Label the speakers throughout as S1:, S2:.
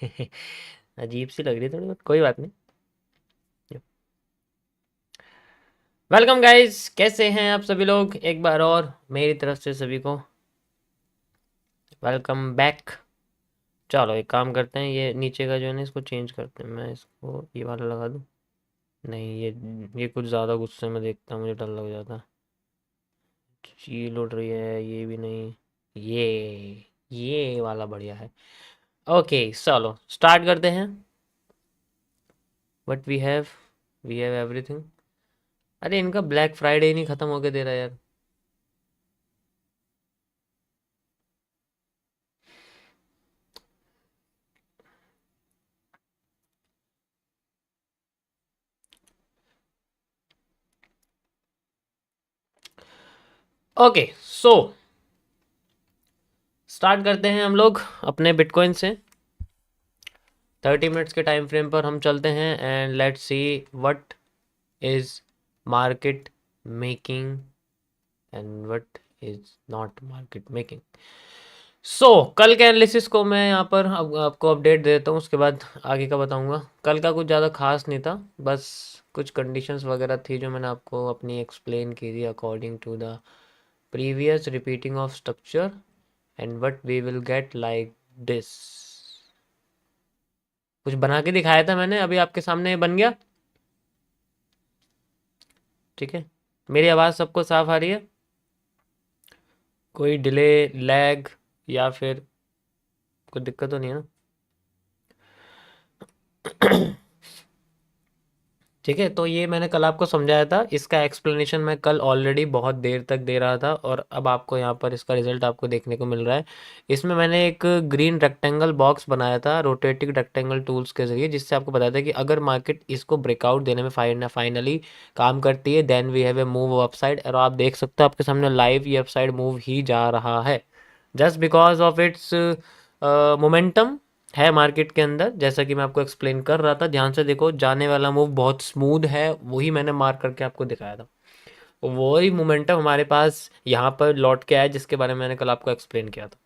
S1: अजीब सी लग रही है थोड़ी बहुत, कोई बात नहीं। वेलकम गाइस, कैसे हैं आप सभी लोग? एक बार और मेरी तरफ से सभी को वेलकम बैक। चलो एक काम करते हैं, ये नीचे का जो है ना इसको चेंज करते हैं। मैं इसको ये वाला लगा दूं। नहीं, ये कुछ ज़्यादा गुस्से में देखता है, मुझे डर लग जाता। चील उड़ रही है, ये भी नहीं। ये वाला बढ़िया है। ओके चलो स्टार्ट करते हैं। What we have everything. अरे इनका ब्लैक फ्राइडे ही नहीं ख़त्म होके दे रहा यार। ओके सो स्टार्ट करते हैं हम लोग अपने बिटकॉइन से। 30 मिनट्स के टाइम फ्रेम पर हम चलते हैं and let's see what is market making and what is not market making. So कल के एनालिसिस को मैं यहाँ पर अब आपको अपडेट देता हूँ, उसके बाद आगे का बताऊँगा। कल का कुछ ज़्यादा खास नहीं था, बस कुछ कंडीशंस वगैरह थी जो मैंने आपको अपनी एक्सप्लेन की थी according to the previous repeating of structure and what we will get like this. कुछ बना के दिखाया था मैंने, अभी आपके सामने बन गया। ठीक है, मेरी आवाज़ सबको साफ आ रही है? कोई डिले, लैग या फिर कोई दिक्कत तो नहीं है ना? ठीक है, तो ये मैंने कल आपको समझाया था, इसका एक्सप्लेनेशन मैं कल ऑलरेडी बहुत देर तक दे रहा था और अब आपको यहाँ पर इसका रिजल्ट आपको देखने को मिल रहा है। इसमें मैंने एक ग्रीन रेक्टेंगल बॉक्स बनाया था रोटेटिंग रेक्टेंगल टूल्स के ज़रिए, जिससे आपको बताया था कि अगर मार्केट इसको ब्रेकआउट देने में फाइनली काम करती है then we have a move upside. और आप देख सकते हो आपके सामने लाइव ये अपसाइड मूव ही जा रहा है, just because of its momentum है मार्केट के अंदर। जैसा कि मैं आपको एक्सप्लेन कर रहा था, ध्यान से देखो, जाने वाला मूव बहुत स्मूथ है, वही मैंने मार्क करके आपको दिखाया था। वही मोमेंटम हमारे पास यहाँ पर लौट के आया, जिसके बारे में मैंने कल आपको एक्सप्लेन किया था।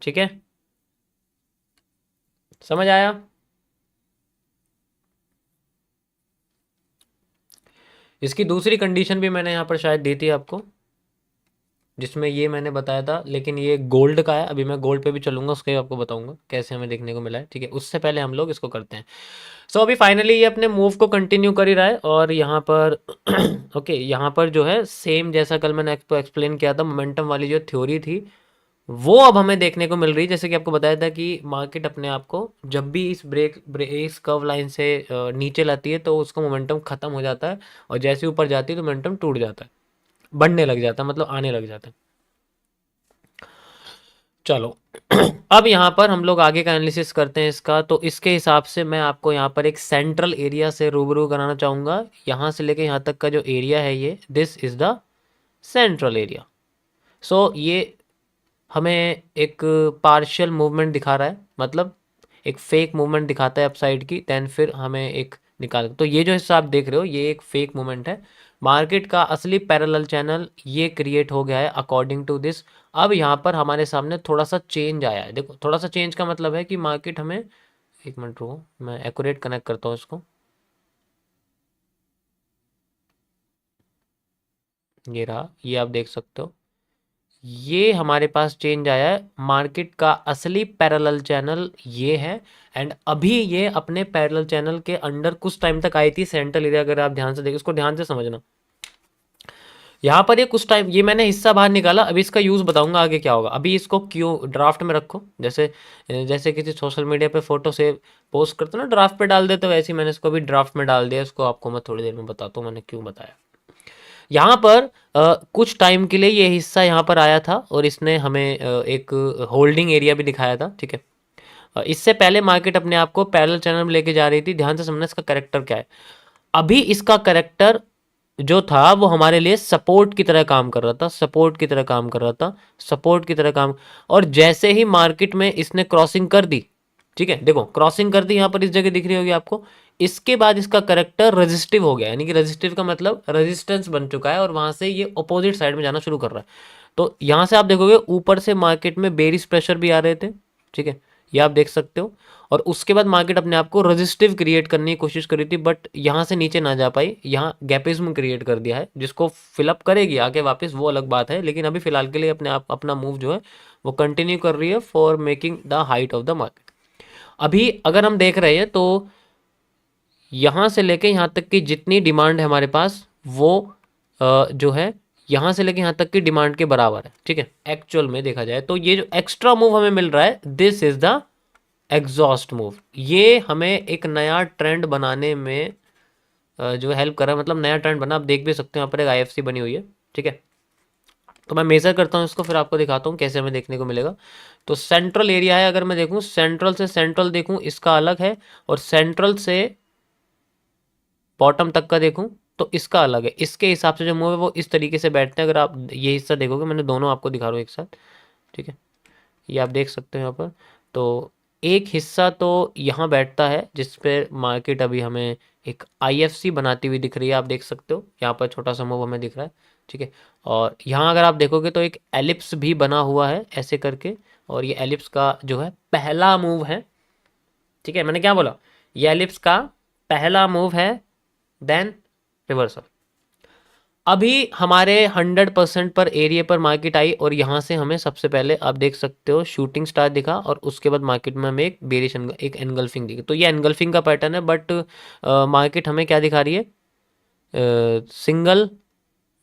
S1: ठीक है, समझ आया? इसकी दूसरी कंडीशन भी मैंने यहाँ पर शायद दी थी आपको, जिसमें ये मैंने बताया था, लेकिन ये गोल्ड का है। अभी मैं गोल्ड पे भी चलूंगा, उसके भी आपको बताऊंगा कैसे हमें देखने को मिला है। ठीक है, उससे पहले हम लोग इसको करते हैं। सो अभी फाइनली ये अपने मूव को कंटिन्यू कर ही रहा है और यहाँ पर ओके यहाँ पर जो है सेम जैसा कल मैंने आपको एक्सप्लेन किया था, मोमेंटम वाली जो थ्योरी थी वो अब हमें देखने को मिल रही है। जैसे कि आपको बताया था कि मार्केट अपने आप को जब भी इस कर्व लाइन से नीचे लाती है तो उसका मोमेंटम खत्म हो जाता है, और जैसे ऊपर जाती है तो मोमेंटम टूट जाता है, बढ़ने लग जाता है, मतलब आने लग जाता है। चलो अब यहाँ पर हम लोग आगे का एनालिसिस करते हैं इसका। तो इसके हिसाब से मैं आपको यहाँ पर एक सेंट्रल एरिया से रूबरू कराना चाहूँगा। यहाँ से लेके यहाँ तक का जो एरिया है, ये this is the central area. So ये हमें एक पार्शियल मूवमेंट दिखा रहा है, मतलब एक फेक मूवमेंट दिखाता है अपसाइड की, देन फिर हमें एक निकाल। तो ये जो हिस्सा आप देख रहे हो ये एक फेक मूवमेंट है। मार्केट का असली पैरेलल चैनल ये क्रिएट हो गया है अकॉर्डिंग टू दिस। अब यहाँ पर हमारे सामने थोड़ा सा चेंज आया है। देखो, थोड़ा सा चेंज का मतलब है कि मार्केट हमें, एक मिनट रुको मैं एक्यूरेट कनेक्ट करता हूँ इसको। ये रहा, ये आप देख सकते हो, ये हमारे पास चेंज आया है। मार्केट का असली पैरेलल चैनल ये है, एंड अभी ये अपने पैरेलल चैनल के अंडर कुछ टाइम तक आई थी सेंट्रल एरिया। अगर आप ध्यान से देखो, इसको ध्यान से समझना, यहाँ पर ये कुछ टाइम, ये मैंने हिस्सा बाहर निकाला। अभी इसका यूज़ बताऊंगा आगे क्या होगा। अभी इसको क्यों ड्राफ्ट में रखो, जैसे जैसे किसी सोशल मीडिया पे फोटो से पोस्ट करते हो ना, ड्राफ्ट पे डाल देते हो, वैसे ही मैंने इसको अभी ड्राफ्ट में डाल दिया। इसको आपको मैं थोड़ी देर में बताता हूँ मैंने क्यों बताया। यहाँ पर कुछ टाइम के लिए ये हिस्सा यहाँ पर आया था और इसने हमें एक होल्डिंग एरिया भी दिखाया था। ठीक है, इससे पहले मार्केट अपने आप को पैरेलल चैनल में लेके जा रही थी। ध्यान से समझना इसका करेक्टर क्या है। अभी इसका करेक्टर जो था वो हमारे लिए सपोर्ट की तरह काम कर रहा था, सपोर्ट की तरह काम कर रहा था, सपोर्ट की तरह काम। और जैसे ही मार्केट में इसने क्रॉसिंग कर दी, ठीक है, देखो क्रॉसिंग कर दी, यहाँ पर इस जगह दिख रही होगी आपको। इसके बाद इसका करेक्टर रेजिस्टिव हो गया, यानी कि रेजिस्टिव का मतलब रेजिस्टेंस बन चुका है और वहां से ये अपोजिट साइड में जाना शुरू कर रहा है। तो यहाँ से आप देखोगे ऊपर से मार्केट में बेरिश प्रेशर भी आ रहे थे। ठीक है, ये आप देख सकते हो। और उसके बाद मार्केट अपने आप को रेजिस्टिव क्रिएट करने की कोशिश करी थी, बट यहाँ से नीचे ना जा पाई, यहाँ गैपिज्म क्रिएट कर दिया है, जिसको फिलअप करेगी आगे वापस, वो अलग बात है। लेकिन अभी फिलहाल के लिए अपने आप अपना मूव जो है वो कंटिन्यू कर रही है for making the height of the market. अभी अगर हम देख रहे हैं तो यहाँ से लेके यहाँ तक की जितनी डिमांड है हमारे पास, वो जो है यहाँ से लेके यहाँ तक की डिमांड के बराबर है, ठीक है। एक्चुअल में देखा जाए तो ये जो एक्स्ट्रा मूव हमें मिल रहा है, this is the exhaust move. ये हमें एक नया ट्रेंड बनाने में जो हेल्प कर रहा है, मतलब नया ट्रेंड बना। आप देख भी सकते हो यहाँ पर एक IFC बनी हुई है, ठीक है। तो मैं मेजर करता हूँ इसको, फिर आपको दिखाता हूँ कैसे हमें देखने को मिलेगा। तो सेंट्रल एरिया है, अगर मैं देखूँ सेंट्रल से सेंट्रल देखूँ इसका अलग है, और सेंट्रल से बॉटम तक का देखूं तो इसका अलग है। इसके हिसाब से जो मूव है वो इस तरीके से बैठते हैं। अगर आप ये हिस्सा देखोगे, मैंने दोनों आपको दिखा रहा हूँ एक साथ, ठीक है। ये आप देख सकते हो यहाँ पर। तो एक हिस्सा तो यहाँ बैठता है जिस पे मार्केट अभी हमें एक IFC बनाती हुई दिख रही है, आप देख सकते हो यहाँ पर छोटा सा मूव हमें दिख रहा है, ठीक है। और यहाँ अगर आप देखोगे तो एक एलिप्स भी बना हुआ है ऐसे करके, और ये एलिप्स का जो है पहला मूव है, ठीक है। मैंने क्या बोला, ये एलिप्स का पहला मूव है, देन रिवर्सल। अभी हमारे 100% पर एरिया पर मार्केट आई, और यहाँ से हमें सबसे पहले आप देख सकते हो शूटिंग स्टार दिखा, और उसके बाद मार्केट में हमें एक वेरिएशन, एक एनगल्फिंग दिखी। तो ये एनगल्फिंग का पैटर्न है, बट मार्केट हमें क्या दिखा रही है, सिंगल,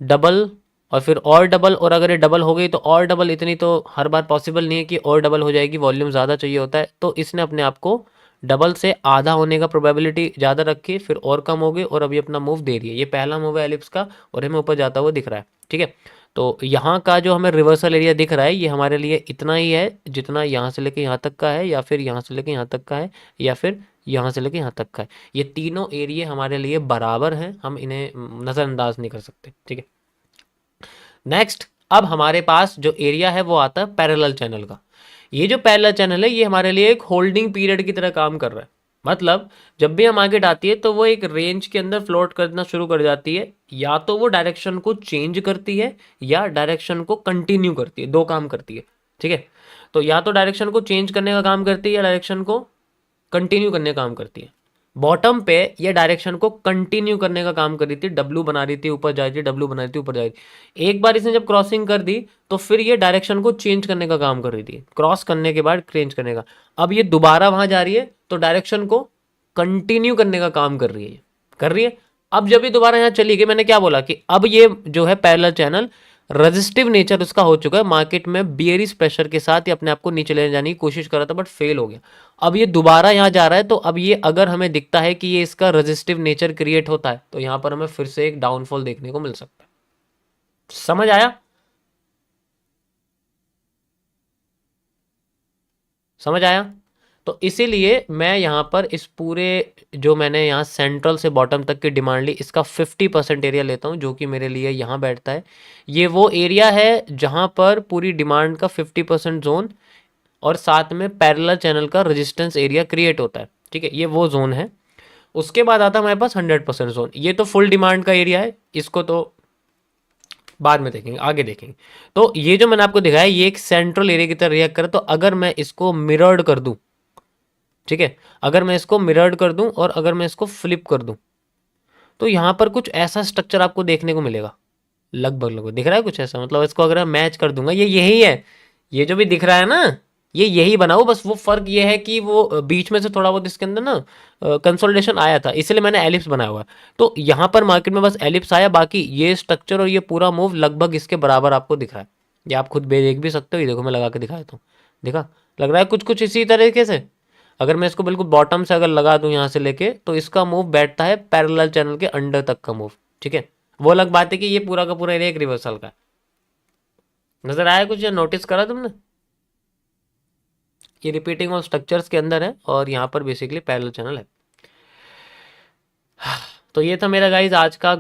S1: डबल, और फिर और डबल। और अगर ये डबल हो गई तो और डबल, इतनी तो हर बार पॉसिबल नहीं है कि और डबल हो जाएगी, वॉल्यूम ज़्यादा चाहिए होता है। तो इसने अपने आप को डबल से आधा होने का प्रोबेबिलिटी ज़्यादा रखी, फिर और कम हो गई, और अभी अपना मूव दे रही है। ये पहला मूव है एलिप्स का, और हमें ऊपर जाता हुआ दिख रहा है, ठीक है। तो यहाँ का जो हमें रिवर्सल एरिया दिख रहा है, ये हमारे लिए इतना ही है जितना यहाँ से लेके यहाँ तक का है, या फिर यहाँ से लेके यहाँ तक का है, या फिर यहाँ से लेके यहाँ तक का है। ये तीनों एरिया हमारे लिए बराबर हैं, हम इन्हें नज़रअंदाज नहीं कर सकते, ठीक है। नेक्स्ट, अब हमारे पास जो एरिया है वो आता है पैरेलल चैनल का। ये जो पैरेलल चैनल है ये हमारे लिए एक होल्डिंग पीरियड की तरह काम कर रहा है। मतलब जब भी हम मार्केट आती है तो वो एक रेंज के अंदर फ्लोट करना शुरू कर जाती है, या तो वो डायरेक्शन को चेंज करती है या डायरेक्शन को कंटिन्यू करती है, दो काम करती है, ठीक है। तो या तो डायरेक्शन को चेंज करने का काम करती है या डायरेक्शन को कंटिन्यू करने का काम करती है। बॉटम पे ये डायरेक्शन को कंटिन्यू करने का काम कर रही थी, डब्ल्यू बना रही थी, ऊपर जा रही थी, डब्ल्यू बना रही थी, ऊपर जा रही थी। एक बार इसने जब क्रॉसिंग कर दी तो फिर ये डायरेक्शन को चेंज करने का काम कर रही थी, क्रॉस करने के बाद चेंज करने का। अब ये दोबारा वहां जा रही है तो डायरेक्शन को कंटिन्यू करने का काम कर रही है, कर रही है। अब जब ये दोबारा यहाँ चली गई, मैंने क्या बोला कि अब ये जो है पैरेलल चैनल, रजिस्टिव नेचर उसका हो चुका है, मार्केट में बियरिश प्रेशर के साथ ये अपने आप को नीचे ले जाने की कोशिश कर रहा था, बट फेल हो गया। अब ये दोबारा यहाँ जा रहा है, तो अब ये अगर हमें दिखता है कि ये इसका रजिस्टिव नेचर क्रिएट होता है, तो यहाँ पर हमें फिर से एक डाउनफॉल देखने को मिल सकता है। समझ आया, समझ आया। तो इसीलिए मैं यहाँ पर इस पूरे जो मैंने यहाँ सेंट्रल से बॉटम तक की डिमांड ली, इसका 50% एरिया लेता हूँ, जो कि मेरे लिए यहाँ बैठता है। ये वो एरिया है जहाँ पर पूरी डिमांड का 50% जोन और साथ में पैरेलल चैनल का रेजिस्टेंस एरिया क्रिएट होता है, ठीक है। ये वो जोन है। उसके बाद आता है हमारे पास 100% जोन। ये तो फुल डिमांड का एरिया है, इसको तो बाद में देखेंगे, आगे देखेंगे। तो ये जो मैंने आपको दिखाया ये एक सेंट्रल एरिया की तरह रिएक्ट करे। तो अगर मैं इसको मिरर्ड कर दूं, ठीक है, अगर मैं इसको मिरर्ड कर दूं और अगर मैं इसको फ्लिप कर दूं, तो यहाँ पर कुछ ऐसा स्ट्रक्चर आपको देखने को मिलेगा, लगभग लगभग दिख रहा है कुछ ऐसा। मतलब इसको अगर मैं मैच कर दूंगा, ये यही है, ये जो भी दिख रहा है ना, ये यही बना हो। बस वो फर्क ये है कि वो बीच में से थोड़ा बहुत इसके अंदर ना कंसोलिडेशन आया था, इसलिए मैंने एलिप्स बनाया हुआ है। तो यहाँ पर मार्केट में बस एलिप्स आया, बाकी ये स्ट्रक्चर और ये पूरा मूव लगभग इसके बराबर आपको दिख रहा है। ये आप खुद देख भी सकते हो, ये देखो मैं लगा के दिखाया तो देखा, लग रहा है कुछ कुछ इसी तरीके से। अगर मैं इसको बिल्कुल बॉटम से अगर लगा दूं यहाँ से लेके, तो इसका मूव बैठता है पैरेलल चैनल के अंडर तक का मूव, ठीक है। वो अलग बात है कि ये पूरा का पूरा एरिया एक रिवर्सल का है। नजर आया कुछ या नोटिस करा तुमने? ये रिपीटिंग ऑफ स्ट्रक्चर्स के अंदर है, और यहाँ पर बेसिकली पैरेलल चैनल है। तो ये था मेरा गाइज आज का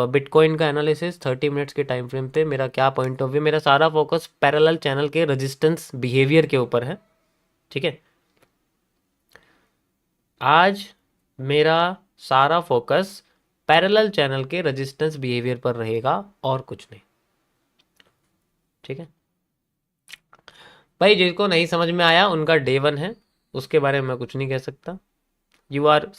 S1: बिटकॉइन का एनालिसिस 30 मिनट्स के टाइम फ्रेम पे। मेरा क्या पॉइंट ऑफ व्यू, मेरा सारा फोकस पैरेलल चैनल के रेजिस्टेंस बिहेवियर के ऊपर है, ठीक है। आज मेरा सारा फोकस पैरेलल चैनल के रेजिस्टेंस बिहेवियर पर रहेगा और कुछ नहीं, ठीक है भाई। जिसको नहीं समझ में आया उनका डे 1 है, उसके बारे में मैं कुछ नहीं कह सकता। You are